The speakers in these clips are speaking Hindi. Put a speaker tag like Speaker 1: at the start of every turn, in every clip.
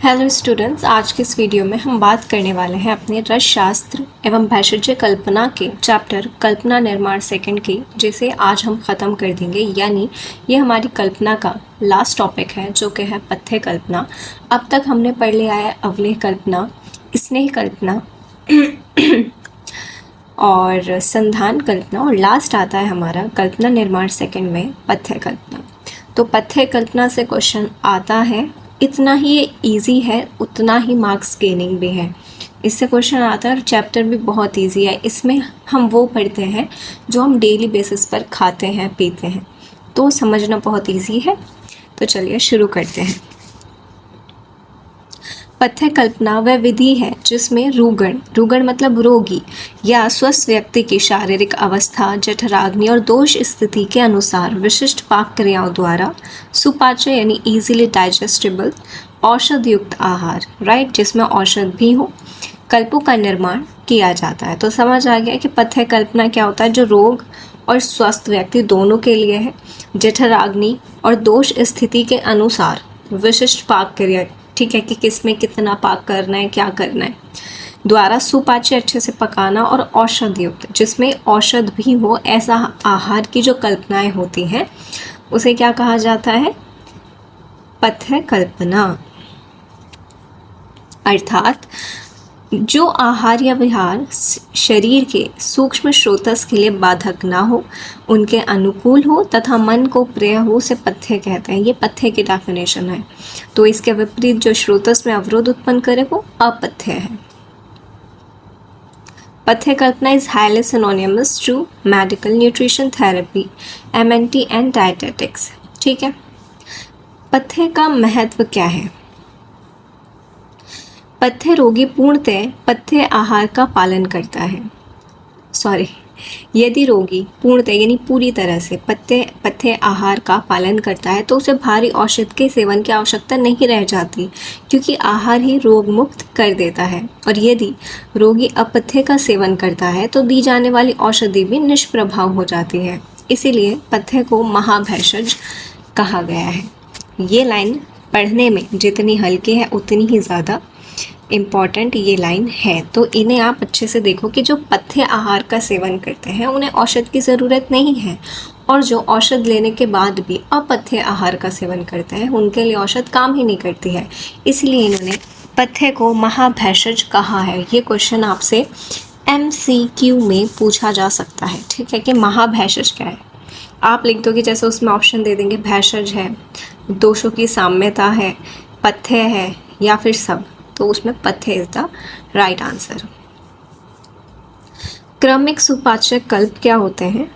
Speaker 1: हेलो स्टूडेंट्स, आज के इस वीडियो में हम बात करने वाले हैं अपने रसशास्त्र एवं भैषज्य कल्पना के चैप्टर कल्पना निर्माण सेकंड की, जिसे आज हम ख़त्म कर देंगे। यानी ये हमारी कल्पना का लास्ट टॉपिक है, जो कि है पथ्य कल्पना। अब तक हमने पढ़ लिया है अवलेह कल्पना, स्नेह कल्पना और संधान कल्पना, और लास्ट आता है हमारा कल्पना निर्माण सेकंड में पथ्य कल्पना। तो पथ्य कल्पना से क्वेश्चन आता है, इतना ही ये ईजी है उतना ही मार्क्स गेनिंग भी है। इससे क्वेश्चन आता है और चैप्टर भी बहुत ईजी है। इसमें हम वो पढ़ते हैं जो हम डेली बेसिस पर खाते हैं पीते हैं, तो समझना बहुत ईजी है। तो चलिए शुरू करते हैं। पथ्य कल्पना वह विधि है जिसमें रुगण मतलब रोगी या स्वस्थ व्यक्ति की शारीरिक अवस्था, जठराग्नि और दोष स्थिति के अनुसार विशिष्ट पाक क्रियाओं द्वारा सुपाच्य यानी इजीली डाइजेस्टेबल औषध युक्त आहार, राइट, जिसमें औषध भी हो, कल्पों का निर्माण किया जाता है। तो समझ आ गया कि पथ्य कल्पना क्या होता है, जो रोग और स्वस्थ व्यक्ति दोनों के लिए है, जठराग्नि और दोष स्थिति के अनुसार विशिष्ट पाक क्रिया, ठीक है, कि किस में कितना पाक करना है, क्या करना है, द्वारा सुपाच्य अच्छे से पकाना और औषध युक्त, जिसमें औषध भी हो, ऐसा आहार की जो कल्पनाएं होती हैं उसे क्या कहा जाता है, पथ्य कल्पना। अर्थात जो आहार या विहार शरीर के सूक्ष्म स्रोतस के लिए बाधक ना हो, उनके अनुकूल हो तथा मन को प्रिय हो, उसे पथ्य कहते हैं। ये पथ्य की डेफिनेशन है। तो इसके विपरीत जो स्रोतस में अवरोध उत्पन्न करे वो अपथ्य है। Pathya kalpana is highly synonymous to medical nutrition therapy, MNT and dietetics. ठीक है, पथ्य का महत्व क्या है? पथ्य रोगी पूर्णतः पथ्य आहार का पालन करता है। यदि रोगी पूर्णतः यानी पूरी तरह से पथ्य आहार का पालन करता है तो उसे भारी औषध के सेवन की आवश्यकता नहीं रह जाती, क्योंकि आहार ही रोग मुक्त कर देता है। और यदि रोगी अपथ्य का सेवन करता है तो दी जाने वाली औषधि भी निष्प्रभाव हो जाती है। इसीलिए पथ्य को महाभैषज कहा गया है। ये लाइन पढ़ने में जितनी हल्की है उतनी ही ज़्यादा इम्पॉर्टेंट ये लाइन है। तो इन्हें आप अच्छे से देखो कि जो पथ्य आहार का सेवन करते हैं उन्हें औषध की ज़रूरत नहीं है, और जो औषध लेने के बाद भी अपथ्य आहार का सेवन करते हैं उनके लिए औषध काम ही नहीं करती है। इसलिए इन्होंने पथ्य को महाभैषज कहा है। ये क्वेश्चन आपसे MCQ में पूछा जा सकता है। ठीक है, कि महाभैषज क्या है। आप लिख दो कि जैसे उसमें ऑप्शन दे देंगे, भैषज है, दोषों की साम्यता है, पथ्य है, या फिर सब, तो उसमें पथ्य इज द राइट आंसर। क्रमिक सुपाच्य कल्प क्या होते हैं?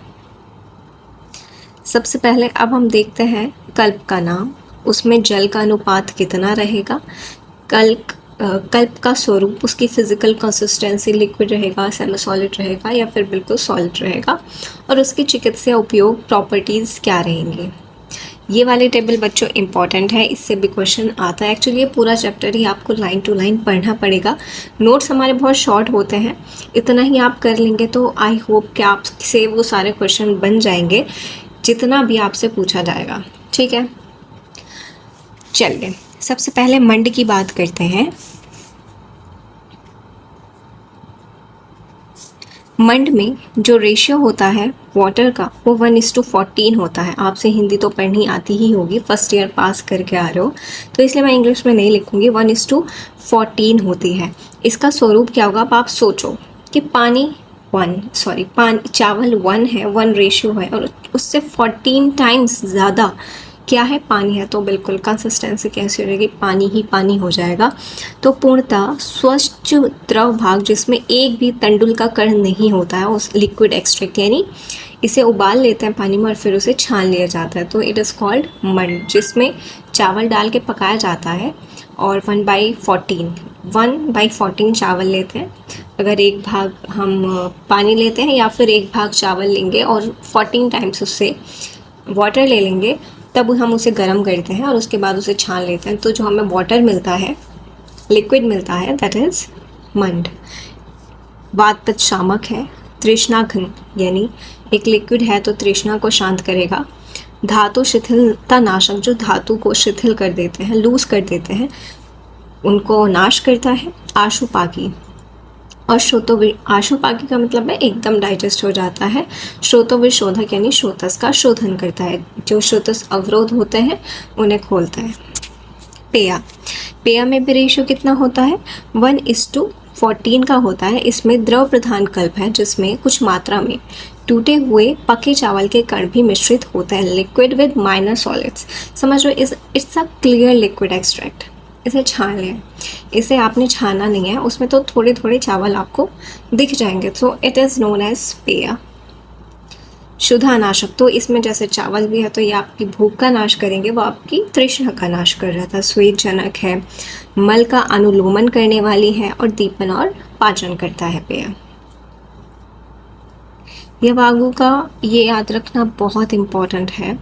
Speaker 1: सबसे पहले अब हम देखते हैं कल्प का नाम, उसमें जल का अनुपात कितना रहेगा, कल्प का स्वरूप, उसकी फिजिकल कंसिस्टेंसी लिक्विड रहेगा, सेमी सॉलिड रहेगा या फिर बिल्कुल सॉलिड रहेगा, और उसकी चिकित्सा उपयोग प्रॉपर्टीज़ क्या रहेंगी। ये वाले टेबल बच्चों इंपॉर्टेंट है, इससे भी क्वेश्चन आता है। एक्चुअली ये पूरा चैप्टर ही आपको लाइन टू लाइन पढ़ना पड़ेगा। नोट्स हमारे बहुत शॉर्ट होते हैं, इतना ही आप कर लेंगे तो आई होप कि आपसे वो सारे क्वेश्चन बन जाएंगे जितना भी आपसे पूछा जाएगा। ठीक है, चलिए सबसे पहले मंड की बात करते हैं। मंड में जो रेशियो होता है वाटर का वो 1:14 होता है। आपसे हिंदी तो पढ़नी आती ही होगी, फर्स्ट ईयर पास करके आ रहे हो, तो इसलिए मैं इंग्लिश में नहीं लिखूंगी, 1:14 होती है। इसका स्वरूप क्या होगा, अब आप सोचो कि चावल 1 है, 1 रेशियो है, और उससे 14 टाइम्स ज़्यादा क्या है, पानी है, तो बिल्कुल कंसिस्टेंसी कैसी हो जाएगी, पानी ही पानी हो जाएगा। तो पूर्णतः स्वच्छ द्रव भाग जिसमें एक भी तंडुल का कण नहीं होता है, उस लिक्विड एक्सट्रैक्ट, यानी इसे उबाल लेते हैं पानी में और फिर उसे छान लिया जाता है, तो इट इज़ कॉल्ड मंड, जिसमें चावल डाल के पकाया जाता है। और 1/14 चावल लेते हैं। अगर एक भाग हम पानी लेते हैं या फिर एक भाग चावल लेंगे और 14 टाइम्स उससे वाटर ले लेंगे, तब हम उसे गर्म करते हैं और उसके बाद उसे छान लेते हैं, तो जो हमें वाटर मिलता है, लिक्विड मिलता है, दैट इज़ मंड। वातपित्त शामक है, तृष्णाघन यानी एक लिक्विड है तो तृष्णा को शांत करेगा। धातु शिथिलता नाशक, जो धातु को शिथिल कर देते हैं, लूज कर देते हैं, उनको नाश करता है। आशुपाकी और आशुपाकी का मतलब है एकदम डाइजेस्ट हो जाता है। श्रोतोविशोधक यानी श्रोतस का शोधन करता है, जो श्रोतस अवरोध होते हैं उन्हें खोलता है। पेया, पेया में भी रेशियो कितना होता है, 1:14 का होता है। इसमें द्रव प्रधान कल्प है, जिसमें कुछ मात्रा में टूटे हुए पके चावल के कण भी मिश्रित होते हैं। लिक्विड विद माइनर सॉलिड्स, समझ लो it's a clear liquid extract. इसे छान लें, इसे आपने छाना नहीं है, उसमें तो थोड़े थोड़े चावल आपको दिख जाएंगे, so it is known as peya. शुद्धानाशक, तो इसमें जैसे चावल भी है तो ये आपकी भूख का नाश करेंगे, वो आपकी तृष्णा का नाश कर रहा था। स्वेदजनक है, मल का अनुलोमन करने वाली है और दीपन और पाचन करता है पेय। यवागु का ये याद रखना बहुत इम्पॉर्टेंट है,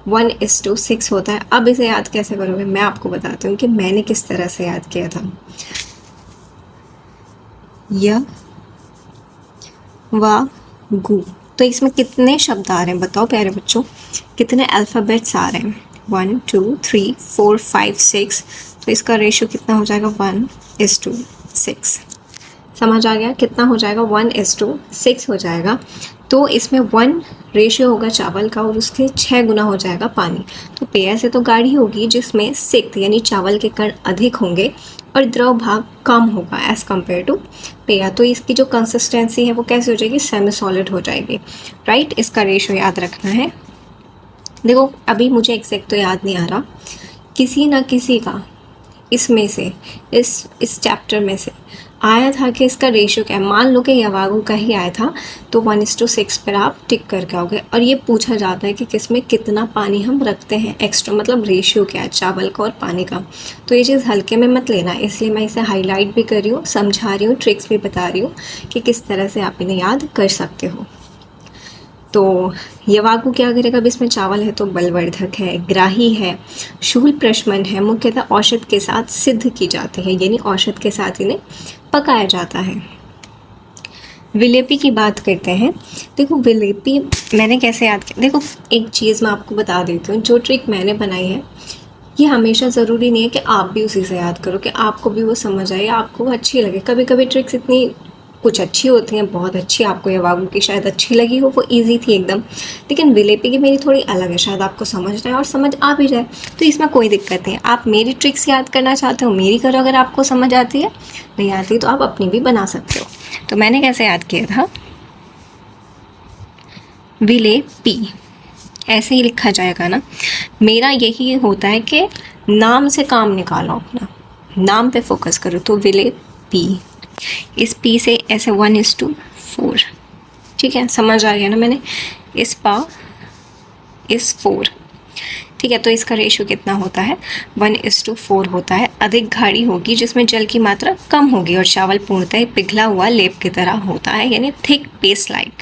Speaker 1: 1:6 होता है। अब इसे याद कैसे करोगे, मैं आपको बताती हूँ कि मैंने किस तरह से याद किया था। यवागु, तो इसमें कितने शब्द आ रहे हैं बताओ प्यारे बच्चों, कितने अल्फ़ाबेट्स आ रहे हैं, 1 2 3 4 5 6, तो इसका रेशियो कितना हो जाएगा, 1:6। समझ आ गया कितना हो जाएगा, 1:6 हो जाएगा। तो इसमें 1 रेशियो होगा चावल का और उसके 6 गुना हो जाएगा पानी। तो पेय से तो गाढ़ी होगी, जिसमें सिक्त यानी चावल के कण अधिक होंगे और द्रव भाग कम होगा एज़ कम्पेयर टू पेय। तो इसकी जो कंसिस्टेंसी है वो कैसे हो जाएगी, सेमी सॉलिड हो जाएगी, राइट। इसका रेशियो याद रखना है। देखो अभी मुझे एग्जैक्ट तो याद नहीं आ रहा, किसी ना किसी का इसमें से इस चैप्टर में से आया था कि इसका रेशियो क्या है। मान लो कि यवागु का ही आया था, तो 1:6 पर आप टिक करके आओगे। और ये पूछा जाता है कि किसमें कितना पानी हम रखते हैं एक्स्ट्रा, मतलब रेशियो क्या है चावल का और पानी का। तो ये चीज़ हल्के में मत लेना, इसलिए मैं इसे हाईलाइट भी कर रही हूँ, समझा रही हूँ, ट्रिक्स भी बता रही हूँ कि किस तरह से आप इन्हें याद कर सकते हो। तो यवागु क्या करेगा, अब इसमें चावल है तो बलवर्धक है, ग्राही है, शूल प्रशमन है, मुख्यतः औषध के साथ सिद्ध की जाती है, यानी औषध के साथ इन्हें पकाया जाता है। विलेपी की बात करते हैं। देखो विलेपी मैंने कैसे याद किया, देखो एक चीज़ मैं आपको बता देती हूँ, जो ट्रिक मैंने बनाई है ये हमेशा ज़रूरी नहीं है कि आप भी उसी से याद करो, कि आपको भी वो समझ आए, आपको अच्छी लगे। कभी कभी ट्रिक्स इतनी कुछ अच्छी होती हैं, बहुत अच्छी, आपको यवागु की शायद अच्छी लगी हो, वो इजी थी एकदम, लेकिन विलेपी की मेरी थोड़ी अलग है, शायद आपको समझना है और समझ आ भी जाए, तो इसमें कोई दिक्कत नहीं है। आप मेरी ट्रिक्स याद करना चाहते हो मेरी करो, अगर आपको समझ आती है, नहीं आती तो आप अपनी भी बना सकते हो। तो मैंने कैसे याद किया था, विलेपी ऐसे ही लिखा जाएगा ना। मेरा यही होता है कि नाम से काम निकालो, अपना नाम पे फोकस करो। तो विलेपी, इस पी से ऐसे 1:4, ठीक है, समझ आ गया ना। मैंने इस 4, ठीक है। तो इसका रेशियो कितना होता है, 1:4 होता है। अधिक गाढ़ी होगी, जिसमें जल की मात्रा कम होगी और चावल पूर्णतः पिघला हुआ लेप की तरह होता है, यानी थिक पेस्ट लाइक।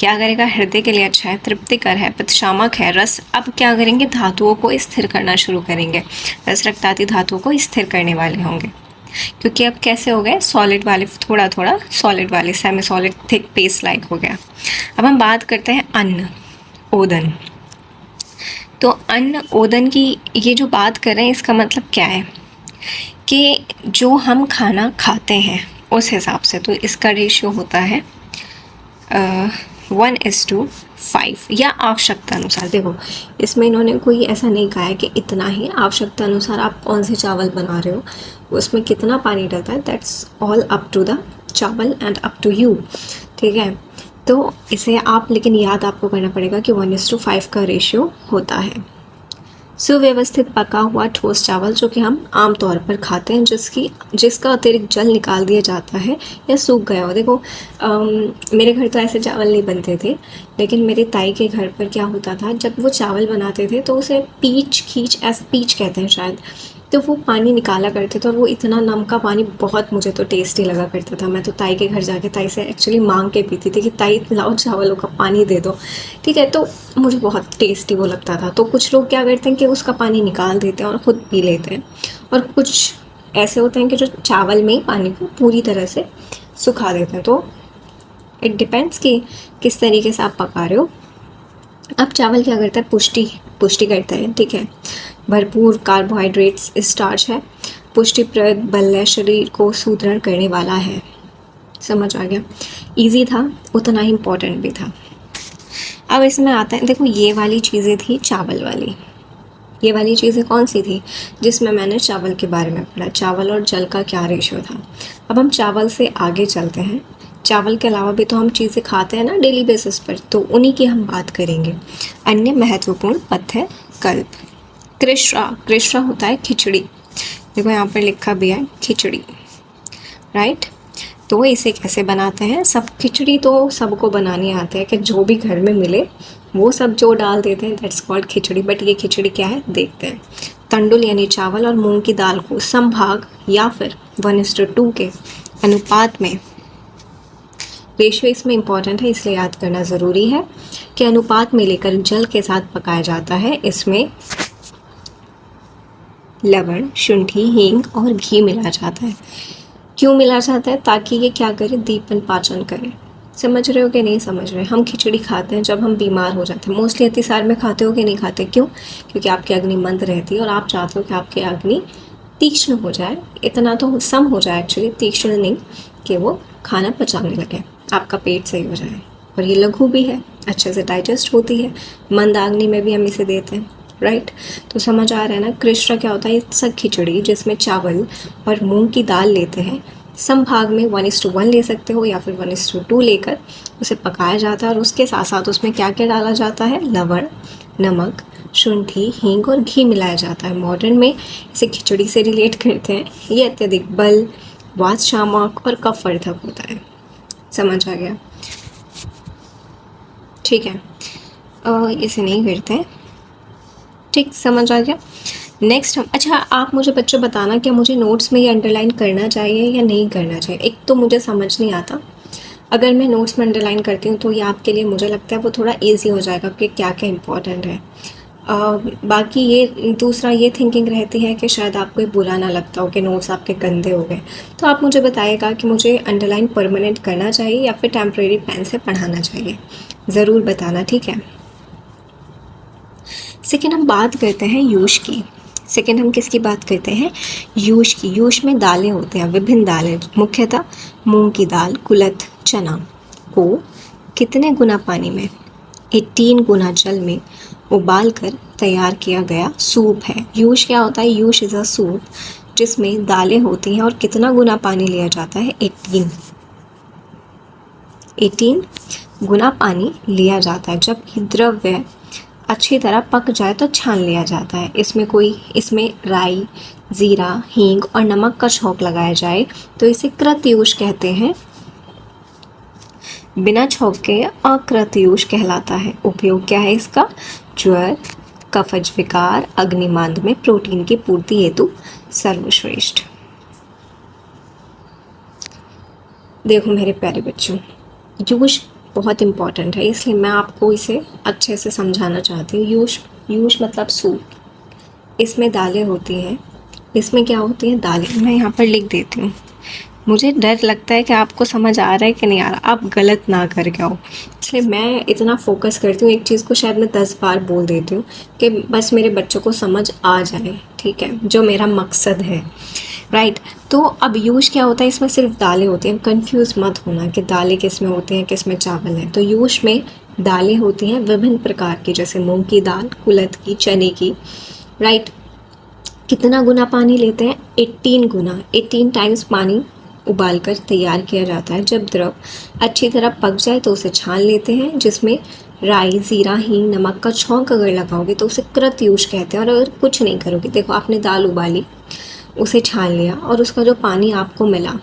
Speaker 1: क्या करेगा, हृदय के लिए अच्छा है, तृप्तिकर है, पित्तशामक है। रस, अब क्या करेंगे, धातुओं को स्थिर करना शुरू करेंगे। रस रक्ताति धातुओं को स्थिर करने वाले होंगे, क्योंकि अब कैसे हो गए, सॉलिड वाले थोड़ा थोड़ा सॉलिड वाले, semi solid thick paste like हो गया। अब हम बात करते हैं अन्न ओदन। तो अन्न ओदन की ये जो बात कर रहे हैं, इसका मतलब क्या है कि जो हम खाना खाते हैं उस हिसाब से, तो इसका रेशियो होता है 1:5 या आवश्यकता अनुसार। देखो इसमें इन्होंने कोई ऐसा नहीं कहा है कि इतना ही, आवश्यकता अनुसार आप कौन से चावल बना रहे हो, उसमें कितना पानी डलता है, that's all up to the chawal and up to you, ठीक है। तो इसे आप, लेकिन याद आपको करना पड़ेगा कि 1:5 का रेशियो होता है। सुव्यवस्थित पका हुआ ठोस चावल, जो कि हम आमतौर पर खाते हैं, जिसका अतिरिक्त जल निकाल दिया जाता है या सूख गया हो। देखो मेरे घर तो ऐसे चावल नहीं बनते थे, लेकिन मेरे ताई के घर पर क्या होता था, जब वो चावल बनाते थे तो उसे पीच कहते हैं शायद, तो वो पानी निकाला करते थे और वो इतना नम का पानी बहुत मुझे तो टेस्टी लगा करता था। मैं तो ताई के घर जाके ताई से एक्चुअली मांग के पीती थी कि ताई लाओ चावलों का पानी दे दो, ठीक है। तो मुझे बहुत टेस्टी वो लगता था। तो कुछ लोग क्या करते हैं कि उसका पानी निकाल देते हैं और ख़ुद पी लेते हैं, और कुछ ऐसे होते हैं कि जो चावल में ही पानी को पूरी तरह से सुखा देते हैं। तो इट डिपेंड्स कि किस तरीके से आप पका रहे हो। अब चावल क्या करता है, पुष्टि करता है, ठीक है। भरपूर कार्बोहाइड्रेट्स, स्टार्च है, पुष्टिप्रद, बल, शरीर को सुदृढ़ करने वाला है। समझ आ गया? इजी था, उतना ही इम्पोर्टेंट भी था। अब इसमें आता है, देखो ये वाली चीज़ें थी चावल वाली। ये वाली चीज़ें कौन सी थी जिसमें मैंने चावल के बारे में पढ़ा, चावल और जल का क्या रेशियो था। अब हम चावल से आगे चलते हैं। चावल के अलावा भी तो हम चीज़ें खाते हैं ना डेली बेसिस पर, तो उन्हीं की हम बात करेंगे। अन्य महत्वपूर्ण पथ्य कल्प। कृष्णा, कृष्णा होता है खिचड़ी। देखो यहाँ पर लिखा भी है खिचड़ी, राइट। तो इसे कैसे बनाते हैं? सब खिचड़ी तो सबको बनानी आती है कि जो भी घर में मिले वो सब जो डाल देते हैं, दैट्स कॉल्ड खिचड़ी। बट ये खिचड़ी क्या है देखते हैं। तंडुल यानी चावल और मूंग की दाल को समभाग या फिर 1:2 के अनुपात में, रेशियो इसमें इम्पॉर्टेंट है इसलिए याद करना ज़रूरी है, कि अनुपात में लेकर जल के साथ पकाया जाता है। इसमें लवण, शुंठी, हींग और घी मिला जाता है। क्यों मिला जाता है? ताकि ये क्या करे, दीपन पाचन करे। समझ रहे हो कि नहीं समझ रहे? हम खिचड़ी खाते हैं जब हम बीमार हो जाते हैं। मोस्टली अतिसार में खाते हो कि नहीं खाते? क्यों? क्योंकि आपकी अग्नि मंद रहती है और आप चाहते हो कि आपकी अग्नि तीक्ष्ण हो जाए। इतना तो सम हो जाए एक्चुअली, तीक्ष्ण नहीं, कि वो खाना पचाने लगे, आपका पेट सही हो जाए। और ये लघु भी है, अच्छे से डाइजेस्ट होती है। मंद अग्नि में भी हम इसे देते हैं, राइट। तो समझ आ रहा है ना? कृष्णा क्या होता है? सब खिचड़ी जिसमें चावल और मूंग की दाल लेते हैं, समभाग में 1:1 ले सकते हो या फिर 1:2 लेकर उसे पकाया जाता है। और उसके साथ साथ उसमें क्या क्या डाला जाता है? लवण, नमक, शुंठी, हींग और घी मिलाया जाता है। मॉडर्न में इसे खिचड़ी से रिलेट करते हैं। ये अत्यधिक बल, वातशामक और कफवर्धक होता है। समझ आ गया? ठीक है, इसे नहीं करते हैं। ठीक, समझ आ गया। नेक्स्ट हम, अच्छा आप मुझे बच्चों बताना, क्या मुझे नोट्स में ये अंडरलाइन करना चाहिए या नहीं करना चाहिए? एक तो मुझे समझ नहीं आता, अगर मैं नोट्स में अंडरलाइन करती हूँ तो ये आपके लिए मुझे लगता है वो थोड़ा इजी हो जाएगा कि क्या क्या इंपॉर्टेंट है। बाकी ये दूसरा ये थिंकिंग रहती है कि शायद आपको ये बुरा ना लगता हो कि नोट्स आपके गंदे हो गए। तो आप मुझे बताइएगा कि मुझे अंडरलाइन परमानेंट करना चाहिए या फिर टेम्प्रेरी पेन से पढ़ाना चाहिए, ज़रूर बताना, ठीक है। सेकेंड हम बात करते हैं यूश की। सेकेंड हम किसकी बात करते हैं? यूश की। यूश में दालें होते हैं, विभिन्न दालें, मुख्यतः मूंग की दाल, कुलथ, चना को कितने गुना पानी में? 18 गुना जल में उबाल कर तैयार किया गया सूप है। यूश क्या होता है? यूश इज़ अ सूप जिसमें दालें होती हैं और कितना गुना पानी लिया जाता है? 18 गुना पानी लिया जाता है। जबकि द्रव्य अच्छी तरह पक जाए तो छान लिया जाता है। इसमें राई, ज़ीरा, हींग और नमक का छौंक लगाया जाए तो इसे कृतयूष कहते हैं। बिना छौंक के अकृतयूष कहलाता है। उपयोग क्या है इसका? ज्वर, कफज विकार, अग्निमांद में प्रोटीन की पूर्ति हेतु सर्वश्रेष्ठ। देखो मेरे प्यारे बच्चों, यूश बहुत इम्पॉर्टेंट है, इसलिए मैं आपको इसे अच्छे से समझाना चाहती हूँ। यूश मतलब सूप। इसमें दालें होती हैं। इसमें क्या होती हैं? दालें। मैं यहाँ पर लिख देती हूँ। मुझे डर लगता है कि आपको समझ आ रहा है कि नहीं आ रहा, आप गलत ना कर गए हो, इसलिए मैं इतना फोकस करती हूँ। एक चीज़ को शायद मैं 10 बार बोल देती हूँ कि बस मेरे बच्चों को समझ आ जाए, ठीक है, जो मेरा मकसद है, राइट। तो अब यूश क्या होता है? इसमें सिर्फ दालें होती हैं। कंफ्यूज मत होना कि दालें किस में होती हैं, किस में चावल है। तो यूश में दालें होती हैं विभिन्न प्रकार की, जैसे मूंग की दाल, कुलथ की, चने की, राइट। कितना गुना पानी लेते हैं? 18 गुना, 18 टाइम्स पानी उबालकर तैयार किया जाता है। जब द्रव अच्छी तरह पक जाए तो उसे छान लेते हैं, जिसमें राई, ज़ीरा, हींग, नमक का छौंक अगर लगाओगे तो उसे कृतयूष कहते हैं। और अगर कुछ नहीं करोगे, देखो आपने दाल उबाली, उसे छान लिया और उसका जो पानी आपको मिला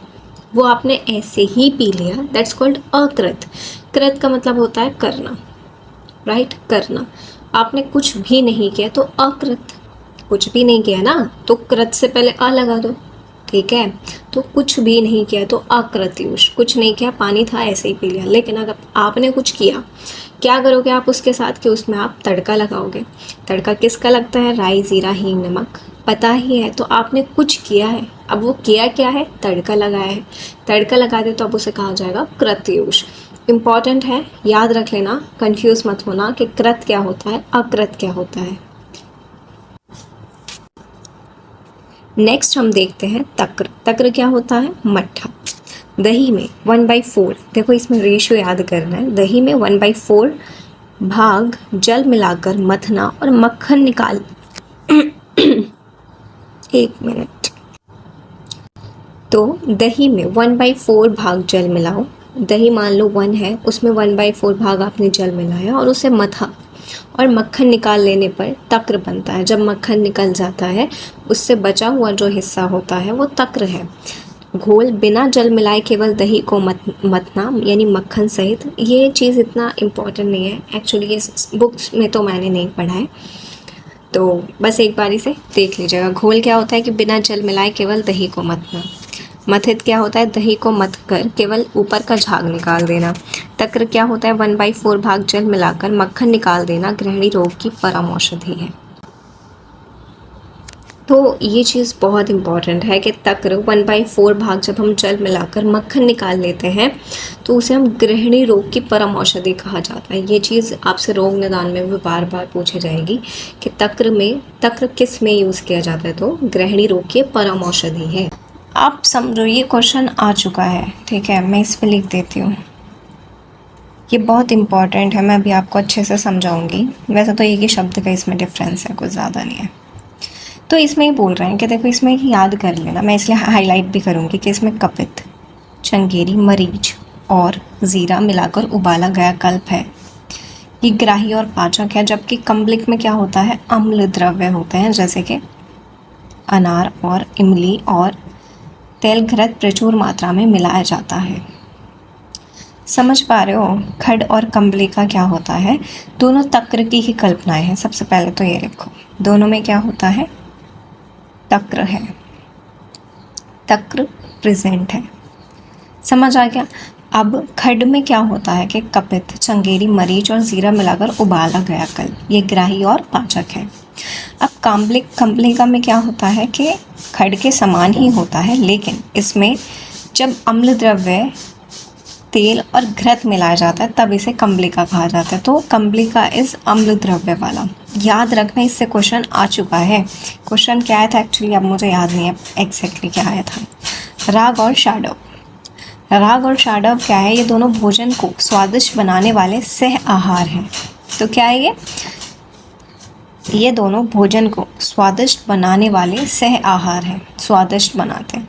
Speaker 1: वो आपने ऐसे ही पी लिया, दैट्स कॉल्ड अकृत। कृत का मतलब होता है करना, राइट, करना। आपने कुछ भी नहीं किया तो अकृत। कुछ भी नहीं किया ना, तो कृत से पहले अ लगा दो, ठीक है। तो कुछ भी नहीं किया तो अकृतयूष, कुछ नहीं किया, पानी था ऐसे ही पी लिया। लेकिन अगर आपने कुछ किया, क्या करोगे आप उसके साथ? कि उसमें आप तड़का लगाओगे। तड़का किसका लगता है? राई, ज़ीरा, हींग, नमक, पता ही है। तो आपने कुछ किया है, अब वो किया क्या है? तड़का लगाया है। तड़का लगा दे तो अब उसे कहा जाएगा कृतयूष। इम्पॉर्टेंट है, याद रख लेना, कंफ्यूज मत होना कि कृत क्या होता है, अकृत क्या होता है। नेक्स्ट हम देखते हैं तक्र। तक्र क्या होता है? मट्ठा। दही में 1/4, देखो इसमें रेशियो याद करना है। दही में 1/4 भाग जल मिलाकर मथना और मक्खन निकाल 1 मिनट। तो दही में 1/4 भाग जल मिलाओ। दही मान लो 1 है, उसमें 1/4 भाग आपने जल मिलाया और उसे मथा और मक्खन निकाल लेने पर तक्र बनता है। जब मक्खन निकल जाता है उससे बचा हुआ जो हिस्सा होता है वो तक्र है। घोल बिना जल मिलाए केवल दही को मथना यानी मक्खन सहित, ये चीज़ इतना इम्पोर्टेंट नहीं है एक्चुअली, ये बुक्स में तो मैंने नहीं पढ़ा है, तो बस एक बारी से देख लीजिएगा। घोल क्या होता है कि बिना जल मिलाए केवल दही को मथना। मथित क्या होता है? दही को मथ कर केवल ऊपर का झाग निकाल देना। तक्र क्या होता है? 1/4 भाग जल मिलाकर मक्खन निकाल देना गृहिणी रोग की परम औषधि है। तो ये चीज़ बहुत इम्पॉर्टेंट है कि तक्र 1/4 भाग जब हम जल मिलाकर मक्खन निकाल लेते हैं तो उसे हम गृहिणी रोग की परम औषधि कहा जाता है। ये चीज़ आपसे रोग निदान में भी बार बार पूछी जाएगी कि तक्र किस में यूज़ किया जाता है, तो गृहिणी रोग की परम औषधि है। आप समझो ये क्वेश्चन आ चुका है, ठीक है, मैं इस पर लिख देती हूँ। ये बहुत इम्पॉर्टेंट है, मैं अभी आपको अच्छे से समझाऊंगी। वैसे तो एक ही शब्द का इसमें डिफरेंस है, कुछ ज़्यादा नहीं है। तो इसमें ही बोल रहे हैं कि देखो इसमें ही याद कर लेना, मैं इसलिए हाईलाइट भी करूँगी कि इसमें कपित, चंगेरी, मरीच और ज़ीरा मिलाकर उबाला गया कल्प है। ये ग्राही और पाचक है, जबकि कम्बलिक में क्या होता है? अम्ल द्रव्य होते हैं, जैसे कि अनार और इमली और तेल घृत प्रचुर मात्रा में मिलाया जाता है। समझ पा रहे हो? खड और कम्बलिका क्या होता है? दोनों तक्र की ही कल्पनाएं हैं। सबसे पहले तो ये लिखो, दोनों में क्या होता है? तक्र है, तक्र प्रेजेंट है। समझ आ गया? अब खड में क्या होता है कि कपित, चंगेरी, मरीच और जीरा मिलाकर उबाला गया कल्प, ये ग्राही और पाचक है। अब कम्बलिका में क्या होता है कि खड के समान ही होता है, लेकिन इसमें जब अम्ल द्रव्य, तेल और घृत मिलाया जाता है तब इसे कम्बलिका कहा जाता है। तो कम्बलिका इज अम्ल द्रव्य वाला। याद रखना, इससे क्वेश्चन आ चुका है। क्वेश्चन क्या आया था एक्चुअली, अब मुझे याद नहीं है एग्जैक्टली क्या आया था। राग और शाडव। राग और शाडव क्या है? ये दोनों भोजन को स्वादिष्ट बनाने वाले सह आहार हैं। तो क्या है ये दोनों भोजन को स्वादिष्ट बनाने वाले सह आहार हैं, स्वादिष्ट बनाते हैं।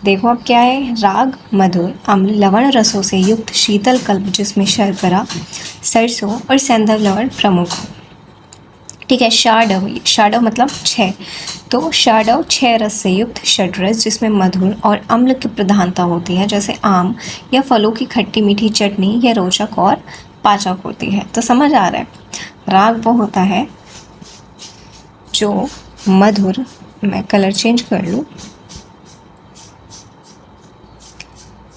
Speaker 1: देखो अब क्या है? राग मधुर, अम्ल, लवण रसों से युक्त शीतल कल्प जिसमें शर्करा, सरसों और सेंधव लवण प्रमुख हो। ठीक है। शाडव मतलब 6, तो शाडव 6 रस से युक्त षड्रस जिसमें मधुर और अम्ल की प्रधानता होती है, जैसे आम या फलों की खट्टी मीठी चटनी या रोचक और पाचक होती है। तो समझ आ रहा है? राग वो होता है जो मधुर, मैं कलर चेंज कर लूँ,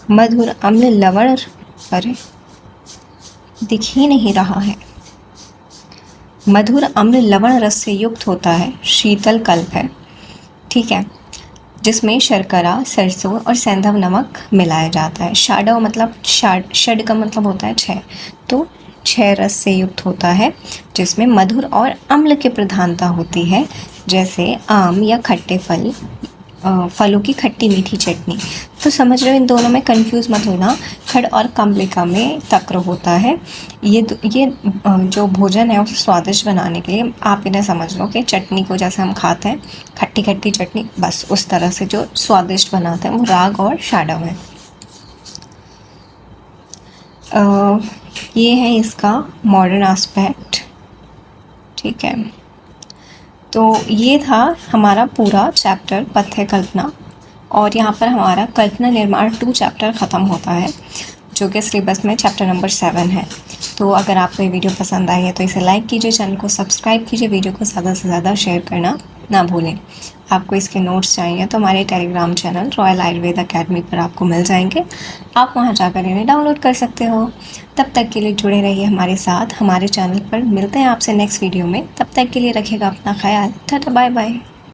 Speaker 1: मधुर, अम्ल, लवण, अरे दिख ही नहीं रहा है, मधुर, अम्ल, लवण रस से युक्त होता है, शीतल कल्प है। ठीक है, जिसमें शर्करा, सरसों और सेंधव नमक मिलाया जाता है। शाडव मतलब षड का मतलब होता है 6, तो 6 रस से युक्त होता है जिसमें मधुर और अम्ल की प्रधानता होती है, जैसे आम या खट्टे फलों की खट्टी मीठी चटनी। तो समझ रहे हो, इन दोनों में कंफ्यूज मत होना। खड और कम्बलिका में तक्र होता है। ये जो भोजन है उसे स्वादिष्ट बनाने के लिए आप इन्हें समझ लो कि चटनी को जैसे हम खाते हैं, खट्टी खट्टी चटनी, बस उस तरह से जो स्वादिष्ट बनाते हैं वो राग और शाडव है। ये है इसका मॉडर्न एस्पेक्ट। ठीक है, तो ये था हमारा पूरा चैप्टर पथ्य कल्पना, और यहाँ पर हमारा कल्पना निर्माण 2 चैप्टर ख़त्म होता है, जो कि सिलेबस में चैप्टर नंबर 7 है। तो अगर आपको ये वीडियो पसंद आई है तो इसे लाइक कीजिए, चैनल को सब्सक्राइब कीजिए, वीडियो को ज़्यादा से ज़्यादा शेयर करना ना भूलें। आपको इसके नोट्स चाहिए तो हमारे Telegram channel royal Ayurveda academy पर आपको मिल जाएंगे, आप वहाँ जाकर इन्हें डाउनलोड कर सकते हो। तब तक के लिए जुड़े रहिए हमारे साथ, हमारे चैनल पर। मिलते हैं आपसे नेक्स्ट वीडियो में, तब तक के लिए रखिएगा अपना ख्याल। Tata bye bye.